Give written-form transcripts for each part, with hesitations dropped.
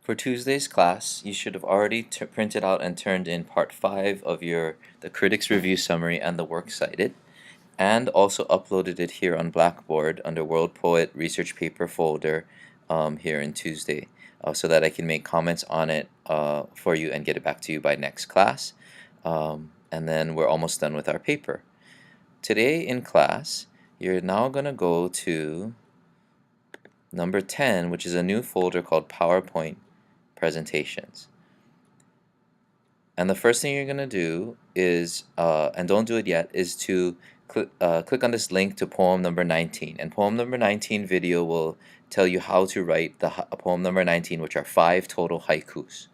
For Tuesday's class, you should have already printed out and turned in part 5 of the Critics Review Summary and the works cited, and also uploaded it here on Blackboard under World Poet Research Paper folder here in Tuesday, so that I can make comments on it for you and get it back to you by next class. And then we're almost done with our paper. Today in class, you're now going to go to number 10, which is a new folder called PowerPoint Presentations. And the first thing you're going to do is, and don't do it yet, is to click on this link to poem number 19. And poem number 19 video will tell you how to write the poem number 19, which are 5 total haikus.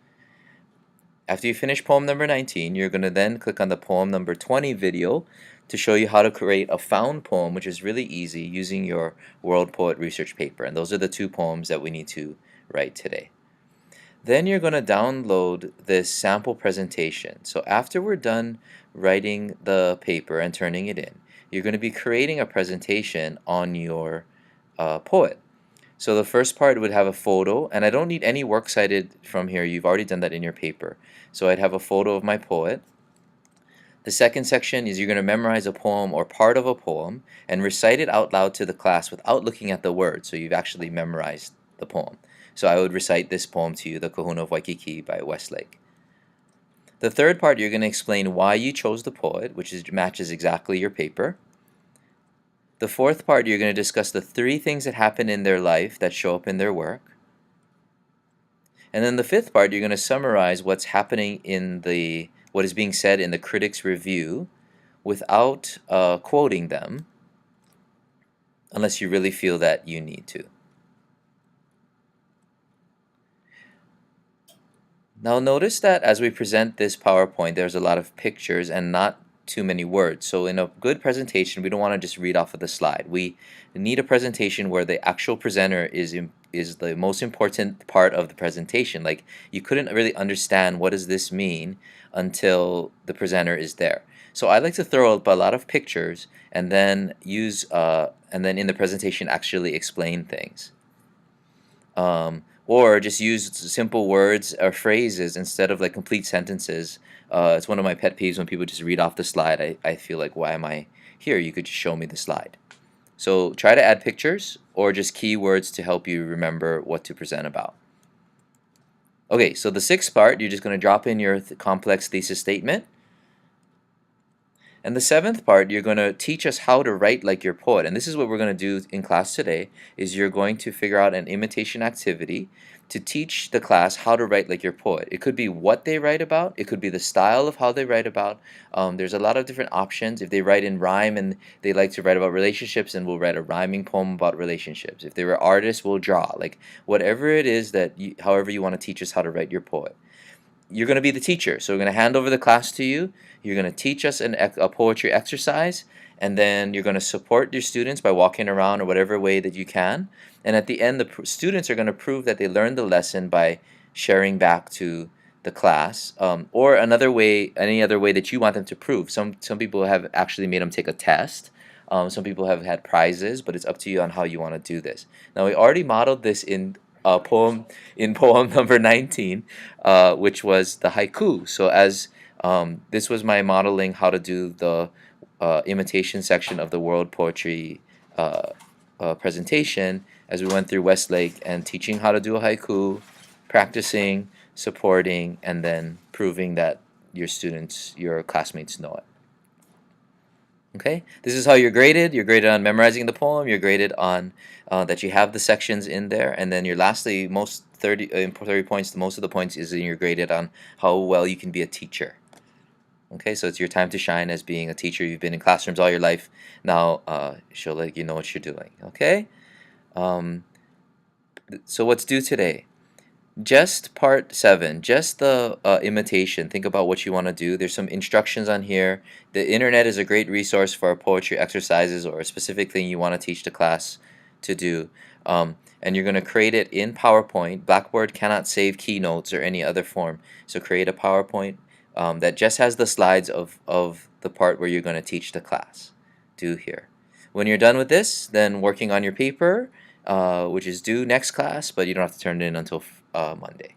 After you finish poem number 19, you're going to then click on the poem number 20 video to show you how to create a found poem, which is really easy using your World Poet Research paper. And those are the 2 poems that we need to write today. Then you're going to download this sample presentation. So after we're done writing the paper and turning it in, you're going to be creating a presentation on your poet. So the first part would have a photo, and I don't need any works cited from here. You've already done that in your paper. So I'd have a photo of my poet. The second section is you're going to memorize a poem or part of a poem and recite it out loud to the class without looking at the words, so you've actually memorized the poem. So I would recite this poem to you, The Kahuna of Waikiki by Westlake. The third part, you're going to explain why you chose the poet, which matches exactly your paper. The fourth part, you're going to discuss the 3 things that happen in their life that show up in their work. And then the fifth part, you're going to summarize what's happening in what is being said in the critics' review without quoting them, unless you really feel that you need to. Now notice that as we present this PowerPoint, there's a lot of pictures and not too many words. So in a good presentation, we don't want to just read off of the slide. We need a presentation where the actual presenter is the most important part of the presentation. Like, you couldn't really understand what does this mean until the presenter is there. So I like to throw up a lot of pictures and then and then in the presentation actually explain things. Or just use simple words or phrases instead of like complete sentences. It's one of my pet peeves when people just read off the slide. I feel like, why am I here? You could just show me the slide. So try to add pictures or just keywords to help you remember what to present about. Okay, so the 6th part, you're just going to drop in your complex thesis statement. And the 7th part, you're going to teach us how to write like your poet. And this is what we're going to do in class today, is you're going to figure out an imitation activity to teach the class how to write like your poet. It could be what they write about. It could be the style of how they write about. There's a lot of different options. If they write in rhyme and they like to write about relationships, then we'll write a rhyming poem about relationships. If they were artists, we'll draw. Like, whatever it is that however you want to teach us how to write your poet. You're going to be the teacher, so we're going to hand over the class to you. You're going to teach us a poetry exercise, and then you're going to support your students by walking around or whatever way that you can. And at the end, the students are going to prove that they learned the lesson by sharing back to the class, or another way, any other way that you want them to prove. Some people have actually made them take a test. Some people have had prizes, but it's up to you on how you want to do this. Now, we already modeled this in poem number 19, which was the haiku. So as this was my modeling how to do the imitation section of the World Poetry presentation, as we went through Westlake and teaching how to do a haiku, practicing, supporting, and then proving that your classmates know it. Okay, this is how you're graded. You're graded on memorizing the poem. You're graded on that you have the sections in there, and then you're lastly, most 30 points. Most of the points is you're graded on how well you can be a teacher. Okay, so it's your time to shine as being a teacher. You've been in classrooms all your life. Now show like you know what you're doing. Okay, so what's due today? Just part 7, just the imitation. Think about what you want to do. There's some instructions on here. The internet is a great resource for poetry exercises or a specific thing you want to teach the class to do. And you're going to create it in PowerPoint. Blackboard cannot save keynotes or any other form. So create a PowerPoint that just has the slides of the part where you're going to teach the class. Do here. When you're done with this, then working on your paper, which is due next class, but you don't have to turn it in until Monday.